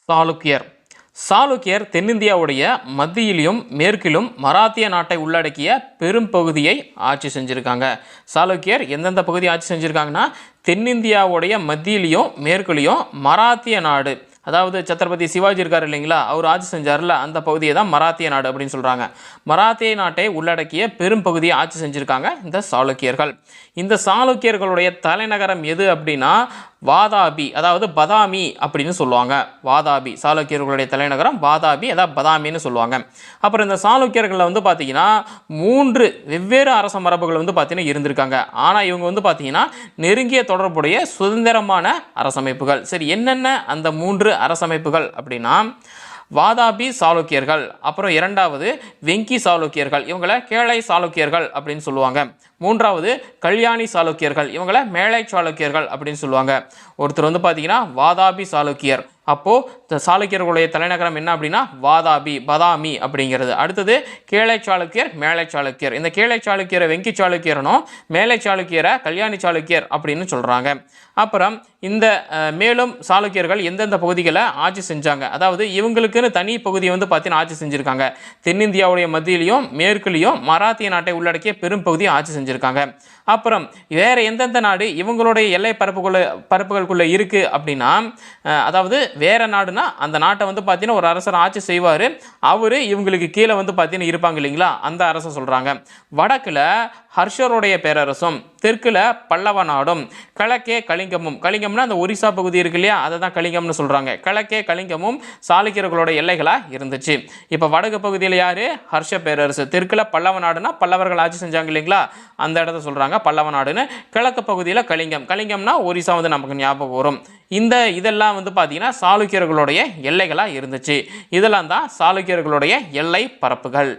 சாளுக்கியர். சாளுக்கியர் தென்னிந்தியாவுடைய மத்தியிலும் மேற்கிலும் மராத்திய நாட்டை உள்ளடக்கிய பெரும் பகுதியை ஆட்சி செஞ்சுருக்காங்க. சாளுக்கியர் எந்தெந்த பகுதி ஆட்சி செஞ்சுருக்காங்கன்னா, தென்னிந்தியாவுடைய மத்தியிலையும் மேற்குலையும் மராத்திய நாடு, அதாவது சத்ரபதி சிவாஜி இருக்கார் இல்லைங்களா, அவர் ஆட்சி செஞ்சார்ல, அந்த பகுதியை தான் மராத்திய நாடு அப்படின்னு சொல்கிறாங்க. மராத்திய நாட்டை உள்ளடக்கிய பெரும் பகுதியை ஆட்சி செஞ்சுருக்காங்க இந்த சாளுக்கியர்கள். இந்த சாளுக்கியர்களுடைய தலைநகரம் எது அப்படின்னா வாதாபி, அதாவது பதாமி அப்படின்னு சொல்லுவாங்க. வாதாபி சாளுக்கியர்களுடைய தலைநகரம் வாதாபி, அதாவது பதாமின்னு சொல்லுவாங்க. அப்புறம் இந்த சாளுக்கியர்களில் வந்து பார்த்தீங்கன்னா 3 வெவ்வேறு அரச மரபுகள் வந்து பார்த்தீங்கன்னா இருந்திருக்காங்க. ஆனால் இவங்க வந்து பார்த்தீங்கன்னா நெருங்கிய தொடர்புடைய சுதந்திரமான அரசமைப்புகள். சரி, என்னென்ன அந்த 3 அரசமைப்புகள் அப்படின்னா, வாதாபி சாளுக்கியர்கள், அப்புறம் 2வது வெங்கி சாளுக்கியர்கள், இவங்களை கேளை சாளுக்கியர்கள் அப்படின்னு சொல்லுவாங்க. 3வது கல்யாணி சாளுக்கியர்கள், இவங்களை மேலை சாளுக்கியர்கள் அப்படின்னு சொல்லுவாங்க. ஒருத்தர் வந்து பார்த்தீங்கன்னா வாதாபி சாளுக்கியர். அப்போது சாளுக்கியர்களுடைய தலைநகரம் என்ன அப்படின்னா வாதாபி, பதாமி அப்படிங்கிறது. அடுத்தது கேளை சாளுக்கியர், மேலை சாளுக்கியர். இந்த கேளை சாளுக்கியரை வெங்கி சாளுக்கியரனும் மேலை சாளுக்கியரை கல்யாணி சாளுக்கியர் அப்படின்னு சொல்கிறாங்க. அப்புறம் இந்த மேலும் சாளுக்கியர்கள் எந்தெந்த பகுதிகளை ஆட்சி செஞ்சாங்க, அதாவது இவங்களுக்குன்னு தனி பகுதியை வந்து பார்த்தீங்கன்னா ஆட்சி செஞ்சுருக்காங்க. தென்னிந்தியாவுடைய மத்தியிலையும் மேற்குலையும் மராத்திய நாட்டை உள்ளடக்கிய பெரும் பகுதியை ஆட்சி செஞ்சுருக்காங்க. அப்புறம் வேறு எந்தெந்த நாடு இவங்களுடைய எல்லை பரப்புகளுக்குள்ளே இருக்குது அப்படின்னா, அதாவது வேறு நாடுனா அந்த நாட்டை வந்து பார்த்தீங்கன்னா ஒரு அரசர் ஆட்சி செய்வார், அவர் இவங்களுக்கு கீழே வந்து பார்த்தீங்கன்னா இருப்பாங்க இல்லைங்களா, அந்த அரசை சொல்கிறாங்க. வடக்கில் ஹர்ஷருடைய பேரரசும், தெற்கில் பல்லவ நாடும், கிழக்கே கலிங்கமும், கலிங்கம்னா அந்த ஒரிசா பகுதி இருக்கு இல்லையா, அதை தான் கலிங்கம்னு சொல்கிறாங்க. கிழக்கே கலிங்கமும் சாளுக்கியர்களோட எல்லைகளாக இருந்துச்சு. இப்போ வடக்கு பகுதியில் யார்? ஹர்ஷ பேரரசு. தெற்கில் பல்லவ நாடுனா பல்லவர்கள் ஆட்சி செஞ்சாங்க இல்லைங்களா, அந்த இடத்த சொல்கிறாங்க பல்லவ நாடுன்னு. கிழக்கு பகுதியில் கலிங்கம், கலிங்கம்னா ஒரிசா வந்து நமக்கு ஞாபகம் வரும். இதெல்லாம் வந்து பார்த்தீங்கன்னா சாளுக்கியர்களுடைய எல்லைகளாக இருந்துச்சு. இதெல்லாம் தான் சாளுக்கியர்களுடைய எல்லை பரப்புகள்.